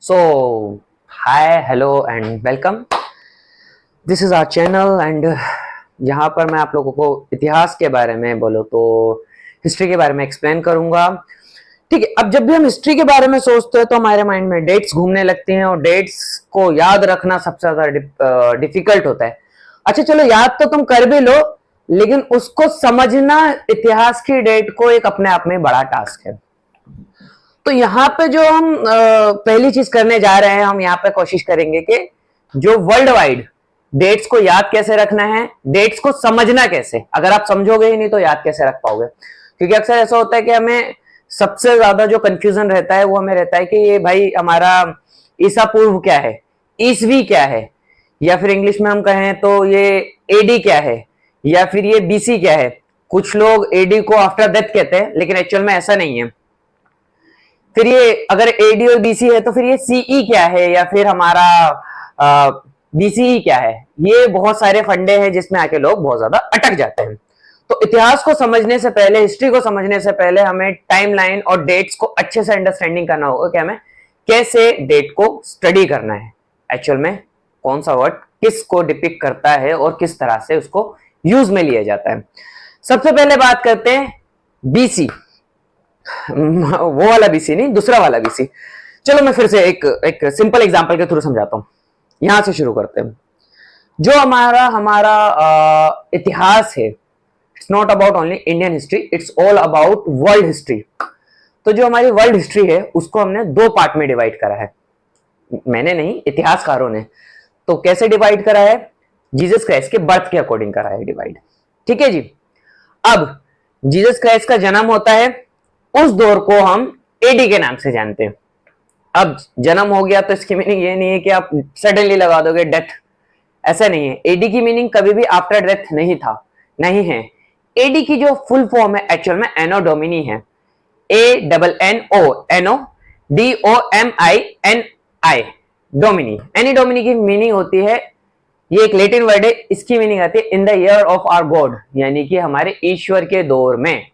So, hi, hello and welcome. This is our channel and यहाँ पर मैं आप लोगों को इतिहास के बारे में बोलो तो हिस्ट्री के बारे में एक्सप्लेन करूंगा। ठीक है, अब जब भी हम हिस्ट्री के बारे में सोचते हैं तो हमारे माइंड में डेट्स घूमने लगती हैं और डेट्स को याद रखना सबसे ज्यादा डिफिकल्ट होता है। अच्छा चलो, याद तो तुम कर भी लो, लेकिन उसको समझना इतिहास की डेट को एक अपने आप में बड़ा टास्क है। तो यहाँ पे जो हम पहली चीज करने जा रहे हैं, हम यहाँ पे कोशिश करेंगे कि जो वर्ल्ड वाइड डेट्स को याद कैसे रखना है, डेट्स को समझना कैसे। अगर आप समझोगे ही नहीं तो याद कैसे रख पाओगे, क्योंकि अक्सर ऐसा होता है कि हमें सबसे ज्यादा जो कंफ्यूजन रहता है वो हमें रहता है कि ये भाई हमारा ईसा पूर्व क्या है, ईसवी क्या है, या फिर इंग्लिश में हम कहें तो ये एडी क्या है, या फिर ये बीसी क्या है। कुछ लोग एडी को आफ्टर डेथ कहते हैं, लेकिन एक्चुअल में ऐसा नहीं है। फिर ये अगर एडी और बीसी है तो फिर ये सीई क्या है, या फिर हमारा बीसीई क्या है। ये बहुत सारे फंडे हैं जिसमें आके लोग बहुत ज्यादा अटक जाते हैं। तो इतिहास को समझने से पहले, हिस्ट्री को समझने से पहले हमें टाइमलाइन और डेट्स को अच्छे से अंडरस्टैंडिंग करना होगा कि हमें कैसे डेट को स्टडी करना है, एक्चुअल में कौन सा वर्ड किस को डिपिक्ट करता है और किस तरह से उसको यूज में लिया जाता है। सबसे पहले बात करते हैं बीसी, वो वाला बीसी नहीं, दूसरा वाला बीसी। चलो मैं फिर से एक सिंपल एग्जांपल के थ्रू समझाता हूं। यहां से शुरू करते हैं। जो हमारा हमारा इतिहास है, it's not about only Indian history, it's all about world history. तो जो हमारी वर्ल्ड हिस्ट्री है उसको हमने दो पार्ट में डिवाइड करा है। मैंने नहीं, इतिहासकारों ने। तो कैसे डिवाइड करा है? जीसस क्राइस्ट के बर्थ के अकॉर्डिंग करा है डिवाइड। ठीक है जी। अब जीसस क्राइस्ट का जन्म होता है, उस दौर को हम एडी के नाम से जानते हैं। अब जन्म हो गया तो इसकी मीनिंग ये नहीं है कि आप सडनली लगा दोगे डेथ, ऐसा नहीं है। एडी की मीनिंग कभी भी आफ्टर डेथ नहीं था, नहीं है। एडी की जो फुल फॉर्म है एक्चुअल में एनो डोमिनी है, ANNO DOMINI Duminy. Any Duminy की मीनिंग होती है, ये एक लैटिन वर्ड है, इसकी मीनिंग आती है in the year of our god, यानी कि हमारे ईश्वर के दौर में।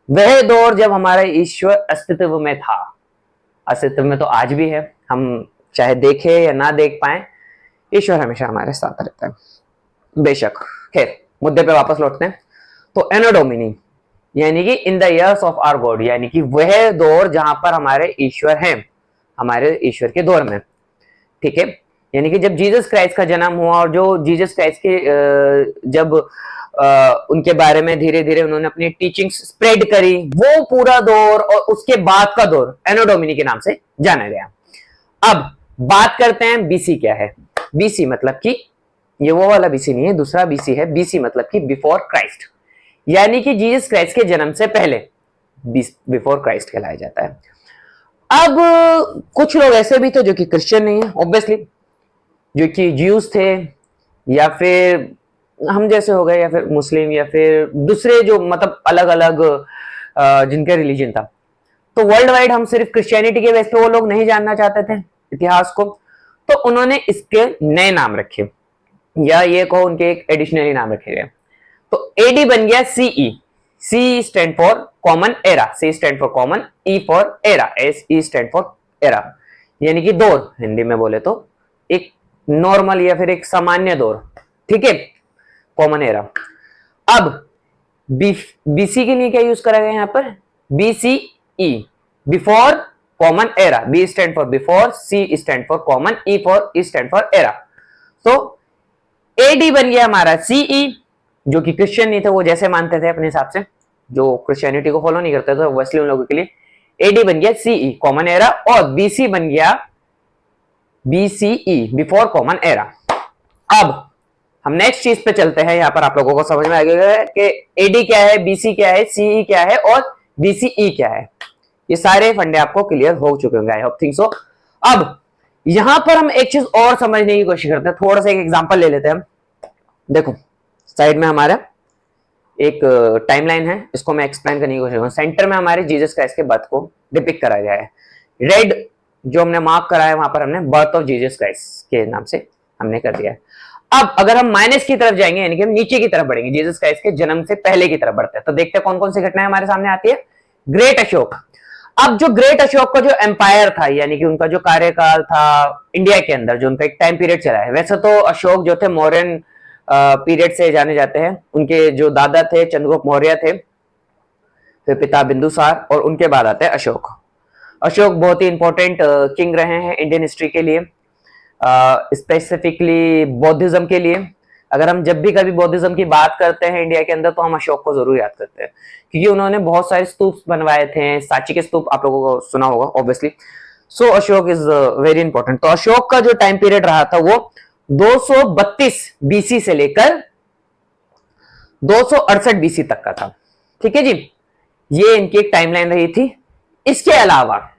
वह दौर जब हमारा ईश्वर अस्तित्व में था, अस्तित्व में तो आज भी है, हम चाहे देखें या ना देख पाए, ईश्वर हमेशा हमारे साथ रहता है बेशक। खैर, मुद्दे पे वापस लौटते हैं। तो एनो डोमिनी यानी कि in the years of our god, यानी कि वह दौर जहां पर हमारे ईश्वर हैं, हमारे ईश्वर के दौर में। ठीक है, यानी कि जब जीसस क्राइस्ट का जन्म हुआ और जो जीसस क्राइस्ट के जब उनके बारे में धीरे धीरे उन्होंने अपनी टीचिंग स्प्रेड करी, वो पूरा दौर और उसके बाद का दौर एनो डोमिनी के नाम से जाना गया। अब बात करते हैं बीसी क्या है। बीसी मतलब कि ये वो वाला बीसी नहीं है, दूसरा बीसी है। बीसी मतलब कि बिफोर क्राइस्ट, यानी कि जीसस क्राइस्ट के जन्म से पहले बिफोर क्राइस्ट कहलाया जाता है। अब कुछ लोग ऐसे भी थे जो कि क्रिश्चियन नहीं है, ऑब्वियसली, जो कि ज्यूज थे, या फिर हम जैसे हो गए, या फिर मुस्लिम, या फिर दूसरे जो मतलब अलग अलग जिनका रिलीजन था। तो वर्ल्ड वाइड हम सिर्फ क्रिश्चियनिटी के बेस पे वो लोग नहीं जानना चाहते थे इतिहास को, तो उन्होंने इसके नए नाम रखे, या ये को उनके एक एडिशनली नाम रखे गए। तो एडी बन गया CE. C stand for common era, C stand for common, E for era, S E stand for era, यानी कि दौर हिंदी में बोले तो एक नॉर्मल या फिर एक सामान्य दौर। ठीक है, कॉमन एरा। अब बीसी के लिए क्या यूज करा गया यहाँ पर? BCE, before common era. B stand for before, C stand for common, E for E stand for era. तो एडी बन गया हमारा सीई, जो कि क्रिश्चियन नहीं थे, वो जैसे मानते थे अपने हिसाब से, जो क्रिश्चियनिटी को फॉलो नहीं करते थे, वैसे उन लोगों के लिए एडी बन गया सीई, कॉमन एरा, और बीसी बन गया बीसीई, बिफोर कॉमन एरा। अब हम नेक्स्ट चीज पे चलते हैं। यहां पर आप लोगों को समझ में आ गया है कि एडी क्या है, बीसी क्या है, सीई क्या है और बीसीई क्या है। ये सारे फंडे आपको क्लियर हो चुके होंगे, आई होप थिंक सो। अब यहां पर हम एक चीज और समझने की कोशिश करते हैं, थोड़ा सा एक एग्जांपल ले लेते हैं हम। देखो साइड में हमारा एक टाइमलाइन है, इसको मैं एक्सप्लेन करने की कोशिश करूंगा। सेंटर में हमारे जीसस क्राइस्ट के बर्थ को डिपिक्ट करा गया है। रेड जो हमने मार्क करा है, वहां पर हमने बर्थ ऑफ जीसस क्राइस्ट के नाम से हमने कर दिया है। अब अगर हम माइनस की तरफ जाएंगे, यानी कि हम नीचे की तरफ बढ़ेंगे, जीसस क्राइस्ट के जन्म से पहले की तरफ बढ़ते हैं, तो देखते हैं कौन कौन सी घटनाएं हमारे सामने आती है। ग्रेट अशोक। अब जो ग्रेट अशोक का जो एम्पायर था, यानी कि उनका जो कार्यकाल था इंडिया के अंदर, जो उनका एक टाइम पीरियड चला है, वैसे तो अशोक जो थे मौर्यन पीरियड से जाने जाते हैं। उनके जो दादा थे चंद्रगुप्त मौर्य थे, फिर पिता बिंदुसार, और उनके बाद आते हैं अशोक। अशोक बहुत ही इंपॉर्टेंट किंग रहे हैं इंडियन हिस्ट्री के लिए, स्पेसिफिकली बौद्धिज्म के लिए। अगर हम जब भी कभी बौद्धिज्म की बात करते हैं इंडिया के अंदर, तो हम अशोक को जरूर याद करते हैं, क्योंकि उन्होंने बहुत सारे स्तूप बनवाए थे। सांची के स्तूप आप लोगों को सुना होगा obviously. So Ashok is very important. तो अशोक का जो टाइम पीरियड रहा था वो 232 बीसी से लेकर 268 बीसी तक का था। ठीक है जी, ये इनकी एक टाइमलाइन रही थी। इसके अलावा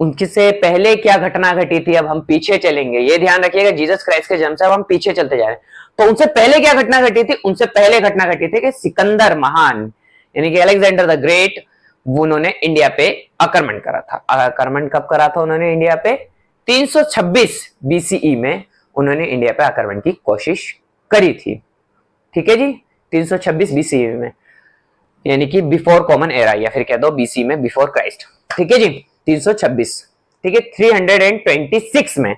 उनके से पहले क्या घटना घटी थी, अब हम पीछे चलेंगे, ये ध्यान रखिएगा, जीसस क्राइस्ट के जन्म से अब हम पीछे चलते जा रहे हैं। तो उनसे पहले क्या घटना घटी थी? उनसे पहले घटना घटी थी कि सिकंदर महान, यानी कि अलेक्जेंडर द ग्रेट, वो उन्होंने इंडिया पे आक्रमण करा था। आक्रमण कब करा था उन्होंने इंडिया पे? 326 बीसीई में उन्होंने इंडिया पे आक्रमण की कोशिश करी थी। ठीक है जी, 326 बीसीई में, यानी कि बिफोर कॉमन एरा, या फिर कह दो बीसी में, बिफोर क्राइस्ट। ठीक है जी, 326। ठीक है, 326 में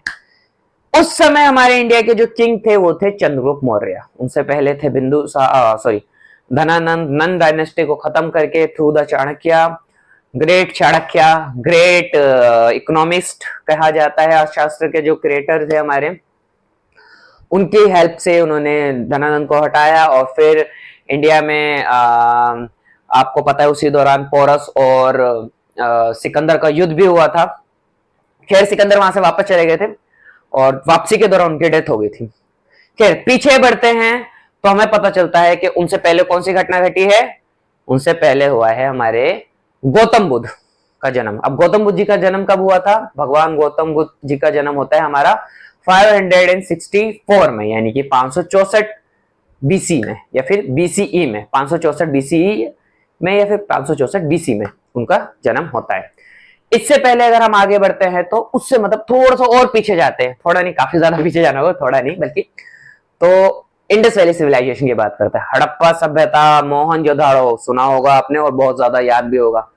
उस समय हमारे इंडिया के जो किंग थे वो थे चंद्रगुप्त मौर्य। उनसे पहले थे धनानंद। नंद डायनेस्टी को खत्म करके through the Chanakya, great Chanakya, great economist कहा जाता है, अर्थशास्त्र के जो क्रिएटर थे हमारे, उनकी हेल्प से उन्होंने धनानंद को हटाया। और फिर इंडिया में आपको पता है उसी दौरान पोरस और सिकंदर का युद्ध भी हुआ था। खैर सिकंदर वहां से वापस चले गए थे और वापसी के दौरान उनकी डेथ हो गई थी। खैर पीछे बढ़ते हैं तो हमें पता चलता है कि उनसे पहले कौन सी घटना घटी है। उनसे पहले हुआ है हमारे गौतम बुद्ध का जन्म। अब गौतम बुद्ध जी का जन्म कब हुआ था? भगवान गौतम बुद्ध जी का जन्म होता है हमारा 564 में, यानी कि 564 बीसी में, या फिर बीसीई में, 564 बीसीई में या फिर 564 बीसी में उनका जन्म होता है। इससे पहले अगर हम आगे बढ़ते हैं तो उससे मतलब थोड़ा सा और पीछे जाते हैं, थोड़ा नहीं काफी ज्यादा पीछे जाना होगा, थोड़ा नहीं बल्कि, तो इंडस वैली सिविलाइजेशन की बात करते हैं। हड़प्पा सभ्यता, मोहनजोदड़ो सुना होगा आपने और बहुत ज्यादा याद भी होगा।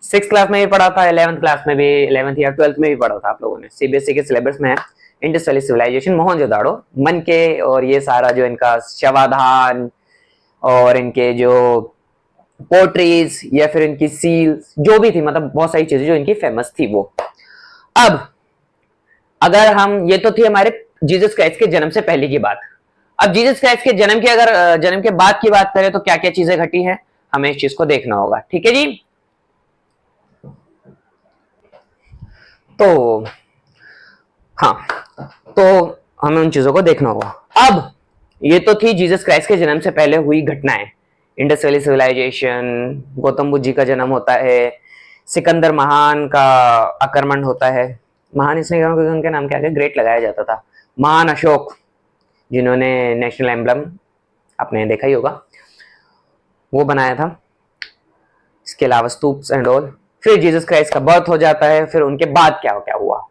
6th क्लास में भी पढ़ा था, 11th क्लास में भी, 11th या 12th में भी पढ़ा था आप लोगों ने, सीबीएसई के सिलेबस में है। इंडस वैली सिविलाइजेशन, मोहनजोदड़ो, मन के, और ये सारा जो इनका शवाधान और इनके जो पोट्रीज या फिर इनकी सील्स जो भी थी, मतलब बहुत सारी चीजें जो इनकी फेमस थी वो। अब अगर हम, ये तो थी हमारे जीसस क्राइस्ट के जन्म से पहले की बात। अब जीसस क्राइस्ट के जन्म की अगर जन्म के बाद की बात करें तो क्या क्या चीजें घटी हैं, हमें इस चीज को देखना होगा। ठीक है जी, तो हाँ, तो हमें उन चीजों को देखना होगा। अब ये तो थी जीसस क्राइस्ट के जन्म से पहले हुई घटनाएं। Indus valley civilisation, Gautam Buddha ji का जन्म होता है, सिकंदर महान का आक्रमण होता है। महान इसलिए क्योंकि उनके नाम के आगे ग्रेट लगाया जाता था। महान अशोक, जिन्होंने नेशनल एम्बलम आपने देखा ही होगा, वो बनाया था। इसके अलावा स्तूप्स एंड ऑल। फिर जीसस क्राइस्ट का बर्थ हो जाता है। फिर उनके बाद क्या क्या हुआ,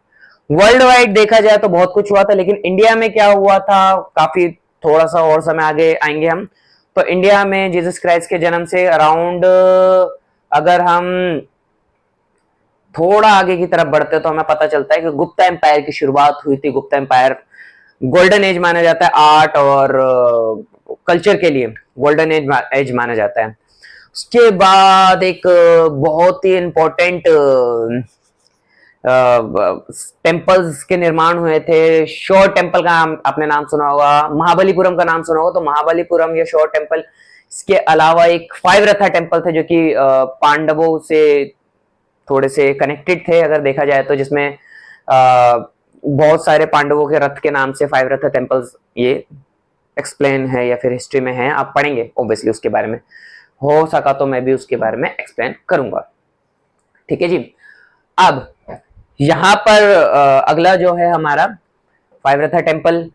वर्ल्ड वाइड देखा जाए तो बहुत कुछ हुआ था, लेकिन इंडिया में क्या हुआ था काफी, थोड़ा सा और समय आगे आएंगे हम। तो इंडिया में जीसस क्राइस्ट के जन्म से अराउंड, अगर हम थोड़ा आगे की तरफ बढ़ते तो हमें पता चलता है कि गुप्ता एम्पायर की शुरुआत हुई थी। गुप्ता एम्पायर गोल्डन एज माना जाता है आर्ट और कल्चर के लिए, गोल्डन एज माना जाता है। उसके बाद एक बहुत ही इंपॉर्टेंट टेम्पल्स के निर्माण हुए थे। शोर टेम्पल का आपने नाम सुना होगा, महाबलीपुरम का नाम सुना होगा। तो महाबलीपुरम या शोर टेम्पल, इसके अलावा एक 5 रथा टेम्पल थे जो कि पांडवों से थोड़े से कनेक्टेड थे अगर देखा जाए तो, जिसमें बहुत सारे पांडवों के रथ के नाम से 5 रथा टेम्पल्स ये एक्सप्लेन है या फिर हिस्ट्री में है। आप पढ़ेंगे ऑब्वियसली उसके बारे में, हो सका तो मैं भी उसके बारे में एक्सप्लेन करूंगा। ठीक है जी, अब यहां पर अगला जो है हमारा 5 रथा टेम्पल,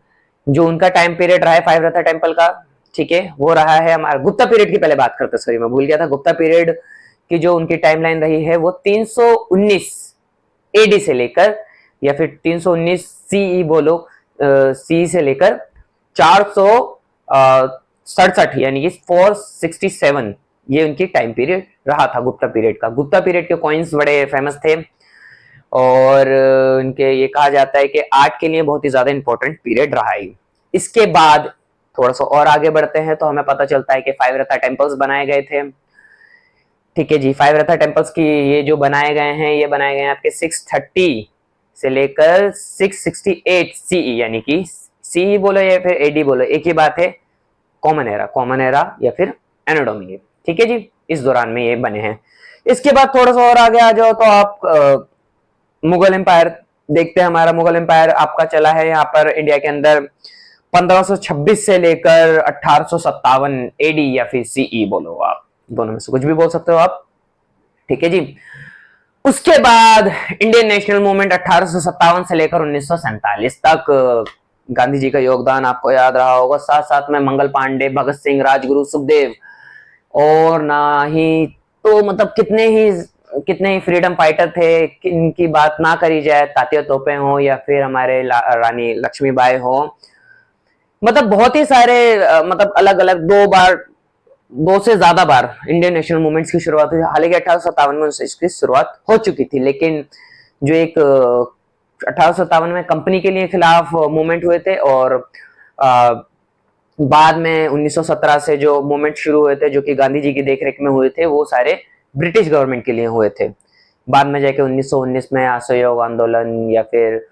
जो उनका टाइम पीरियड रहा है 5 रथा टेम्पल का, ठीक है, वो रहा है हमारा गुप्ता पीरियड की पहले बात करते, सॉरी मैं भूल गया था। गुप्ता पीरियड की जो उनकी टाइमलाइन रही है वो 319 एडी से लेकर, या फिर 319 सीई बोलो, सी से लेकर 467 यानी कि 467, ये उनकी टाइम पीरियड रहा था गुप्ता पीरियड का। गुप्ता पीरियड के कॉइन्स बड़े फेमस थे और इनके ये कहा जाता है कि आर्ट के लिए बहुत ही ज्यादा इंपॉर्टेंट पीरियड रहा है। इसके बाद थोड़ा सा और आगे बढ़ते हैं तो हमें पता चलता है कि 5 रथा टेम्पल्स बनाए गए थे। ठीक है जी, 5 रथा टेम्पल्स की ये जो बनाए गए हैं, ये बनाए गए हैं आपके 630 से लेकर 668 सीई, यानी कि सीई बोलो या फिर एडी बोलो, एक ही बात है, कॉमन एरा या फिर एनो डोमिनी। ठीक है जी, इस दौरान में ये बने हैं। इसके बाद थोड़ा सा और आगे आ जाओ तो आप मुगल एम्पायर देखते हैं। हमारा मुगल एम्पायर आपका चला है यहाँ पर इंडिया के अंदर 1526 से लेकर 1857 एडी या फिर सीई बोलो, आप दोनों में से कुछ भी बोल सकते हो आप। ठीक है जी, उसके बाद इंडियन नेशनल मूवमेंट 1857 से लेकर 1947 तक गांधी जी का योगदान आपको याद रहा होगा। साथ साथ में मंगल पांडे, भगत सिंह, राजगुरु, सुखदेव और ना ही तो मतलब कितने ही फ्रीडम फाइटर थे, इनकी बात ना करी जाए, तात्या तोपे हो या फिर हमारे रानी लक्ष्मीबाई हो, मतलब बहुत ही सारे मतलब अलग अलग दो से ज्यादा बार इंडियन नेशनल मूवमेंट्स की शुरुआत हुई। हालांकि 1857 में इसकी शुरुआत हो चुकी थी, लेकिन जो एक 1857 में कंपनी के लिए खिलाफ मूवमेंट हुए थे और बाद में 1917 से जो मूवमेंट शुरू हुए थे जो कि गांधी जी की देखरेख में हुए थे, वो सारे ब्रिटिश गवर्नमेंट के लिए हुए थे। बाद में जाके 1919 में असहयोग आंदोलन या फिर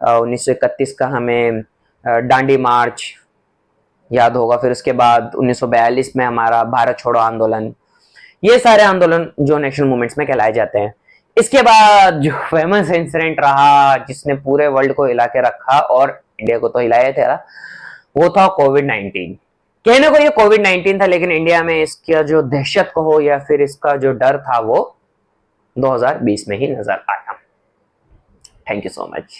1931 का हमें डांडी मार्च याद होगा, फिर उसके बाद 1942 में हमारा भारत छोड़ो आंदोलन, ये सारे आंदोलन जो नेशनल मूवमेंट्स में कहलाए जाते हैं। इसके बाद जो फेमस इंसिडेंट रहा जिसने पूरे वर्ल्ड को हिला के रखा और इंडिया को तो हिलाया था, वो था कोविड-19। कहने को ये कोविड-19 था, लेकिन इंडिया में इसका जो दहशत कहो या फिर इसका जो डर था वो 2020 में ही नजर आया। Thank you so much.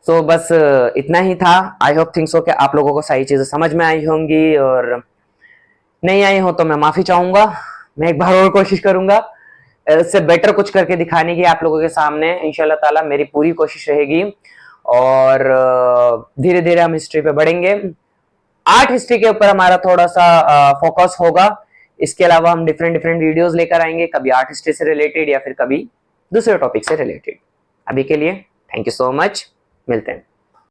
So बस इतना ही था। आई होप थिंक सो कि आप लोगों को सारी चीजें समझ में आई होंगी, और नहीं आई हो तो मैं माफी चाहूंगा। मैं एक बार और कोशिश करूंगा इससे बेटर कुछ करके दिखाने की आप लोगों के सामने, इंशाल्लाह ताला मेरी पूरी कोशिश रहेगी। और धीरे धीरे हम हिस्ट्री पे बढ़ेंगे। आर्ट हिस्ट्री के ऊपर हमारा थोड़ा सा फोकस होगा। इसके अलावा हम डिफरेंट वीडियोस लेकर आएंगे, कभी आर्ट हिस्ट्री से रिलेटेड या फिर कभी दूसरे टॉपिक से रिलेटेड। अभी के लिए थैंक यू सो मच, मिलते हैं।